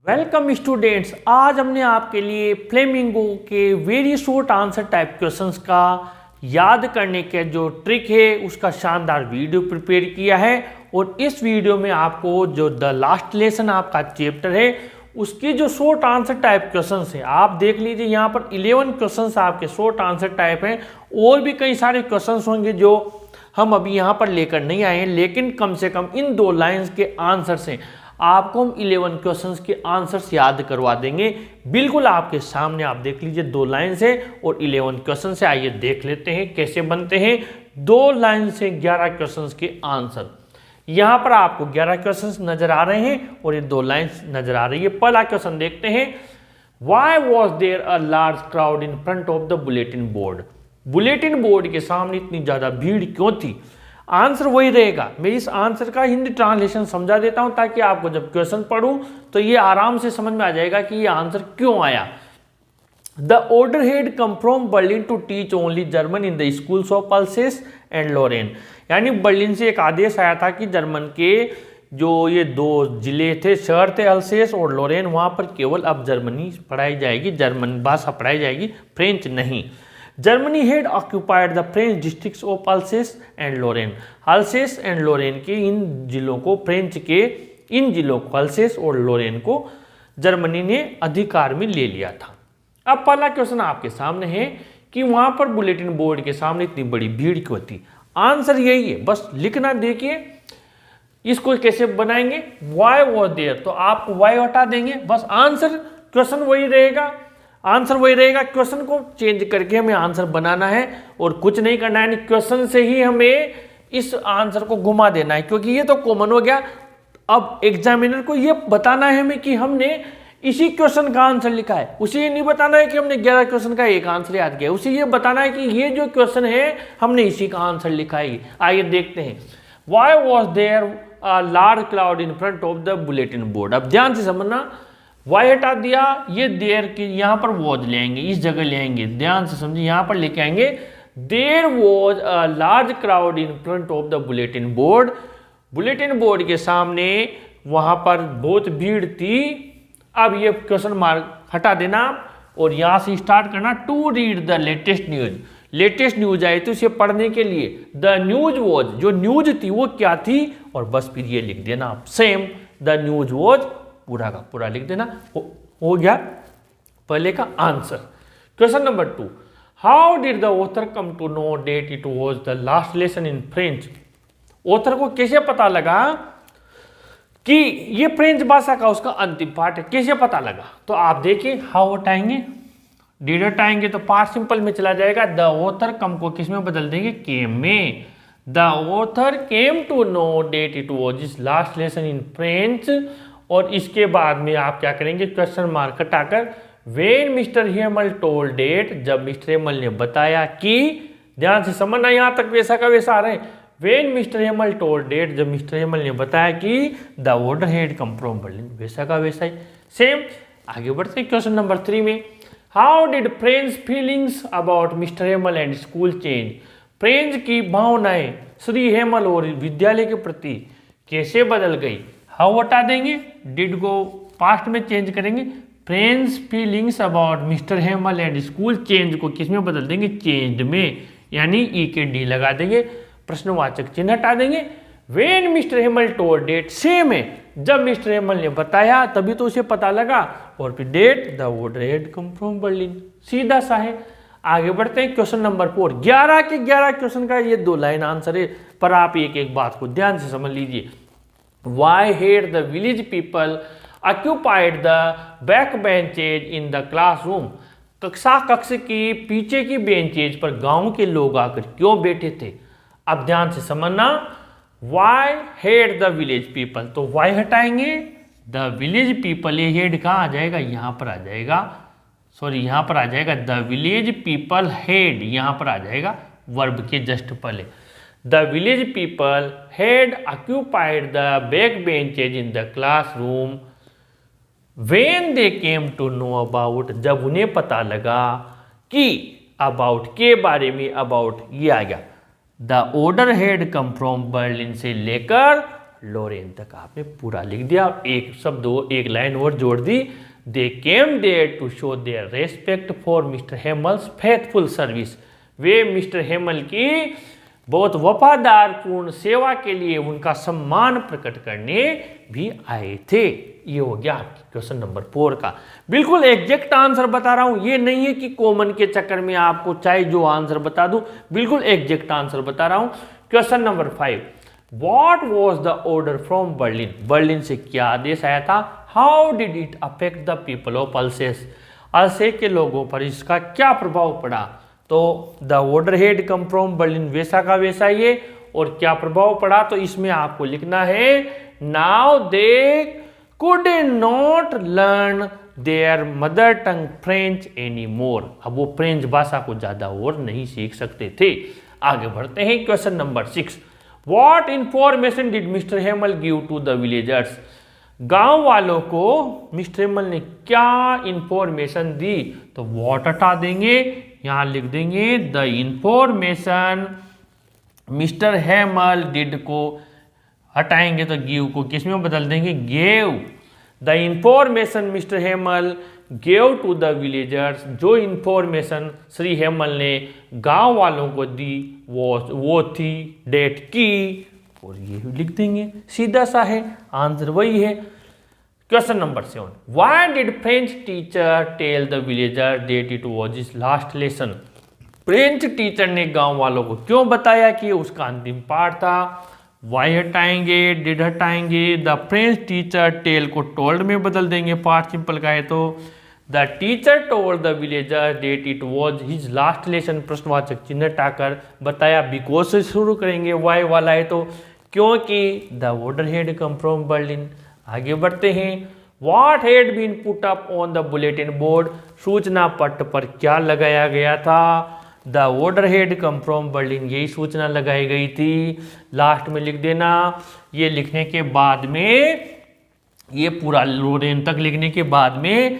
Welcome students, आज हमने आपके लिए फ्लेमिंगो के very short answer type questions का याद करने के जो ट्रिक है उसका शानदार वीडियो प्रिपेयर किया है। और इस वीडियो में आपको जो द लास्ट लेसन आपका चैप्टर है उसकी जो शॉर्ट आंसर टाइप क्वेश्चंस है आप देख लीजिए। यहाँ पर 11 क्वेश्चंस आपके शॉर्ट आंसर टाइप हैं। और भी कई सारे क्वेश्चंस होंगे जो हम अभी यहाँ पर लेकर नहीं आए हैं, लेकिन कम से कम इन 2 लाइन्स के आंसर से आपको हम 11 क्वेश्चंस के आंसर्स याद करवा देंगे। बिल्कुल आपके सामने आप देख लीजिए 2 लाइन से और 11 क्वेश्चन से। आइए देख लेते हैं कैसे बनते हैं 2 लाइन से 11 क्वेश्चंस के आंसर। यहां पर आपको 11 क्वेश्चंस नजर आ रहे हैं और ये 2 लाइन्स नजर आ रही है। पहला क्वेश्चन देखते हैं, why was there a large crowd in front of the bulletin board. Bulletin board के सामने इतनी ज्यादा भीड़ क्यों थी? आंसर वही रहेगा। मैं इस आंसर का हिंदी ट्रांसलेशन समझा देता हूं ताकि आपको जब क्वेश्चन पढ़ूं तो ये आराम से समझ में आ जाएगा कि ये आंसर क्यों आया। The order had come from Berlin to teach only German in the schools of Alsace and Lorraine. यानी बर्लिन से एक आदेश आया था कि जर्मन के जो ये 2 जिले थे, शहर थे अल्सेस और लोरेन, वहां पर केवल अब जर्मनी पढ़ाई जाएगी, जर्मन भाषा पढ़ाई जाएगी, फ्रेंच नहीं। Germany had occupied the French districts of Alsace and Lorraine. Alsace and Lorraine के इन जिलों को, फ्रेंच के इन जिलों को, अल्सेस और लोरेन को जर्मनी ने अधिकार में ले लिया था। अब पहला क्वेश्चन आपके सामने है कि वहां पर बुलेटिन बोर्ड के सामने इतनी बड़ी भीड़ क्यों थी। आंसर यही है, बस लिखना। देखिए इसको कैसे बनाएंगे, वाई वॉज देयर, तो आप वाई हटा देंगे, बस आंसर क्वेश्चन वही रहेगा। आंसर वही रहेगा, क्वेश्चन को चेंज करके हमें आंसर बनाना है और कुछ नहीं करना है। क्वेश्चन से ही हमें इस आंसर को घुमा देना है क्योंकि ये तो कॉमन हो गया। अब एग्जामिनर को ये बताना है हमें कि हमने इसी क्वेश्चन का आंसर लिखा है। उसे ये नहीं बताना है कि हमने 11 क्वेश्चन का एक आंसर याद किया, उसे ये बताना है कि ये जो क्वेश्चन है हमने इसी का आंसर लिखा है। आइए देखते हैं, why was there a large cloud in front of the bulletin board. अब ध्यान से समझना, वाई हटा दिया, ये देर की यहाँ पर वॉज ले आएंगे, इस जगह ले आएंगे, ध्यान से समझिए, यहाँ पर लेके आएंगे there was a large crowd in front of the bulletin board. Bulletin board के सामने वहां पर बहुत भीड़ थी। अब ये क्वेश्चन मार्क हटा देना और यहाँ से स्टार्ट करना, to read the latest news. Latest news आई तो इसे पढ़ने के लिए द न्यूज वॉज, जो न्यूज थी वो क्या थी, और बस फिर ये लिख देना सेम, द न्यूज वॉज, पूरा का पूरा लिख देना। हो गया पहले का answer. Question number 2, how did the author come to know that it was the last lesson in French. Author को कैसे पता लगा कि ये फ्रेंच भाषा का उसका अंतिम पार्ट है, कैसे पता लगा? तो आप देखिए, हाउ हटाएंगे, डिड हटाएंगे तो पार्ट सिंपल में चला जाएगा। द ऑथर कम को किस में बदल देंगे, केम में। The author came to know that it was his last lesson in French. और इसके बाद में आप क्या करेंगे, क्वेश्चन मार्क हटाकर when mister Hemal told that, जब मिस्टर हेमल ने बताया कि, ध्यान से समझना, यहां तक वैसा का वैसा आ रहे हैं। When mister Hemal told that, जब मिस्टर हेमल ने बताया कि the order had come from Berlin, वैसा का वैसा ही सेम। आगे बढ़ते हैं क्वेश्चन नंबर 3 में, how did French feelings about mister Hamel and school change. French की भावनाएं श्री हेमल और विद्यालय के प्रति कैसे बदल गई। हाउ हटा देंगे, डिड को पास्ट में चेंज करेंगे। French feelings about mister Hamel and school change को किस में बदल देंगे, चेंज्ड में, यानी ई के डी लगा देंगे, प्रश्नवाचक चिन्ह हटा देंगे। When mister Hemal told that, same है, जब मिस्टर हेमल ने बताया तभी तो उसे पता लगा, और फिर that the order had come from Berlin, सीधा सा है। आगे बढ़ते हैं क्वेश्चन नंबर 4, 11 के 11 क्वेश्चन का ये 2 लाइन आंसर है, पर आप एक एक बात को ध्यान से समझ लीजिए। Why had the village people occupied the back benches in the classroom? कक्ष की पीछे की बेंचेज पर गांव के लोग आकर क्यों बैठे थे? अब ध्यान से समझना, Why had the village people, तो why हटाएंगे, the village people, ये हेड कहाँ आ जाएगा, यहाँ पर आ जाएगा, सॉरी यहाँ पर आ जाएगा, the village people had, यहाँ पर आ जाएगा वर्ब के जस्ट पहले। The village people had occupied the back benches in the classroom when they came to know about, जब उन्हें पता लगा कि, about के बारे में, about ये आ गया, the order had come from Berlin से लेकर लोरेन तक आपने पूरा लिख दिया। एक शब्द एक लाइन और जोड़ दी, they came there to show their respect for mister Hamel's faithful service. वे मिस्टर हेमल की बहुत वफादार पूर्ण सेवा के लिए उनका सम्मान प्रकट करने भी आए थे। ये हो गया आपकी क्वेश्चन नंबर 4 का। बिल्कुल एग्जैक्ट आंसर बता रहा हूं, ये नहीं है कि कॉमन के चक्कर में आपको चाहे जो आंसर बता दूं, बिल्कुल एग्जैक्ट आंसर बता रहा हूं। Question number 5, what was the order from Berlin. Berlin से क्या आदेश आया था। How did it affect the people of Alsace. Alsace के लोगों पर इसका क्या प्रभाव पड़ा। तो the order had come from Berlin, वैसा का वैसा ये, और क्या प्रभाव पड़ा तो इसमें आपको लिखना है now they could not learn their mother tongue French any more. अब वो फ्रेंच भाषा को ज्यादा और नहीं सीख सकते थे। आगे बढ़ते हैं question number 6, what information did mister Hamel give to the villagers. गांव वालों को मिस्टर हेमल ने क्या इंफॉर्मेशन दी। तो व्हाट हटा देंगे, यहां लिख देंगे the information mister Hamel did को हटाएंगे तो गिव को किस में बदल देंगे, gave. The information mister Hamel gave to the villagers, जो इंफॉर्मेशन श्री हेमल ने गांव वालों को दी वो थी डेट की, और ये लिख देंगे, सीधा सा है, आंसर वही है। Question number 7, why did French teacher tell the villager that it was his last lesson. French teacher ने गांव वालों को क्यों बताया कि उसका अंतिम पाठ था। वाई हटाएंगे, डिड हटाएंगे, द फ्रेंच टीचर टेल को टोल्ड में बदल देंगे, पार्ट सिंपल का है तो the teacher told the villager that it was his last lesson, प्रश्नवाचक चिन्ह हटाकर बताया बिकॉज से शुरू करेंगे, वाई वाला है तो क्योंकि the order had come from Berlin. आगे बढ़ते हैं, what had been put up on the bulletin board, सूचना पट पर क्या लगाया गया था। The order had come from Berlin, यही सूचना लगाई गई थी। लास्ट में लिख देना। ये लिखने के बाद में, ये पूरा लोरेन तक लिखने के बाद में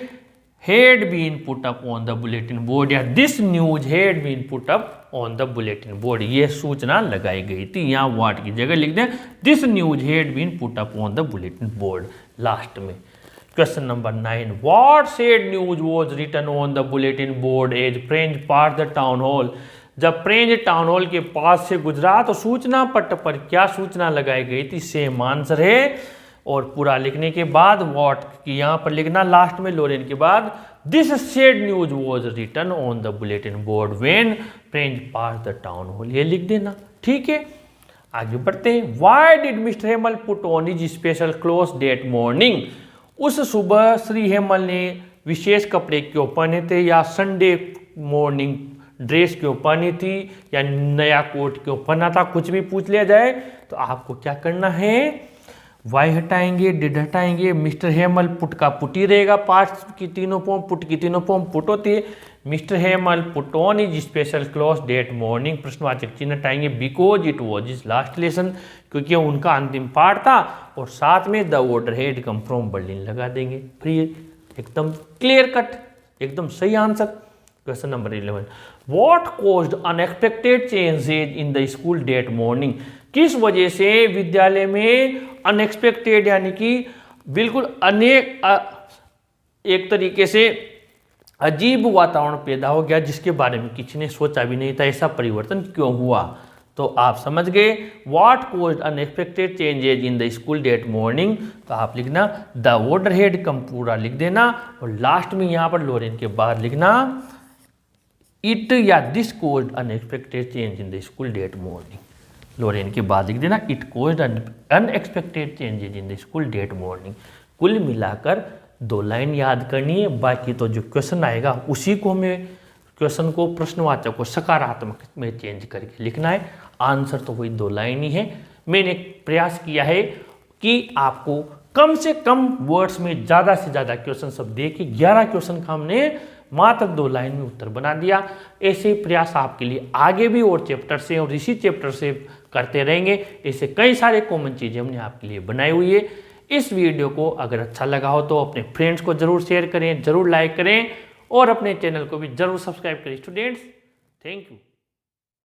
had been put up on the bulletin board या this news had been put up on the bulletin board, ये सूचना लगाई गई थी। यहाँ व्हाट की जगह लिख दें this news had been put up on the bulletin board last में। Question number 9, what sad news was written on the bulletin board as French pass the town hall. जब फ्रेंच टाउन हॉल के पास से गुजरा तो सूचना पट पर क्या सूचना लगाई गई थी, सेम आंसर है। और पूरा लिखने के बाद व्हाट की यहाँ पर लिखना लास्ट में लोरेन के बाद, this sad news was written on the bulletin board when French pass the town hall, ये लिख देना, ठीक है। आगे बढ़ते हैं, why did mister Hamel put on his special clothes that morning. उस सुबह श्री हेमल ने विशेष कपड़े क्यों पहने थे, या संडे मॉर्निंग ड्रेस क्यों पहनी थी, या नया कोट क्यों पहना था, कुछ भी पूछ लिया जाए तो आपको क्या करना है, वाई हटाएंगे, डिड हटाएंगे, मिस्टर हेमल पुट का पुट ही रहेगा, पास्ट की तीनों फॉर्म, पुट की तीनों फॉर्म पुट होती है। Mister Hamel put on his special cloth that morning, प्रश्नवाचक चिन्ह हटाएंगे, because it was his last lesson, क्योंकि उनका अंतिम पाठ था, और साथ में the order had come from Berlin लगा देंगे। फिर एकदम क्लियर कट, एकदम सही answer. Question number 11, what caused unexpected changes in the school that morning. किस वजह से विद्यालय में अनएक्सपेक्टेड यानी कि बिल्कुल अनेक एक तरीके से अजीब वातावरण पैदा हो गया, जिसके बारे में किसी ने सोचा भी नहीं था, ऐसा परिवर्तन क्यों हुआ। तो आप समझ गए, what caused unexpected changes in the school that morning, तो आप लिखना द ऑर्डर हैड कम, पूरा लिख देना, और लास्ट में यहाँ पर लोरेन के बाद लिखना इट या this caused unexpected change in the school that morning. Lorraine के बाद लिख देना it caused unexpected changes in the school that morning. कुल मिलाकर 2 लाइन याद करनी है, बाकी तो जो क्वेश्चन आएगा उसी को हमें क्वेश्चन को प्रश्नवाचक को सकारात्मक में चेंज करके लिखना है। आंसर तो वही 2 लाइन ही है। मैंने प्रयास किया है कि आपको कम से कम वर्ड्स में ज़्यादा से ज़्यादा क्वेश्चन सब दे के 11 क्वेश्चन का हमने मात्र 2 लाइन में उत्तर बना दिया। ऐसे प्रयास आपके लिए आगे भी और चैप्टर से और इसी चैप्टर से करते रहेंगे। ऐसे कई सारे कॉमन चीज़ें हमने आपके लिए बनाई हुई है। इस वीडियो को अगर अच्छा लगा हो तो अपने फ्रेंड्स को जरूर शेयर करें, जरूर लाइक करें, और अपने चैनल को भी जरूर सब्सक्राइब करें। Students, thank you.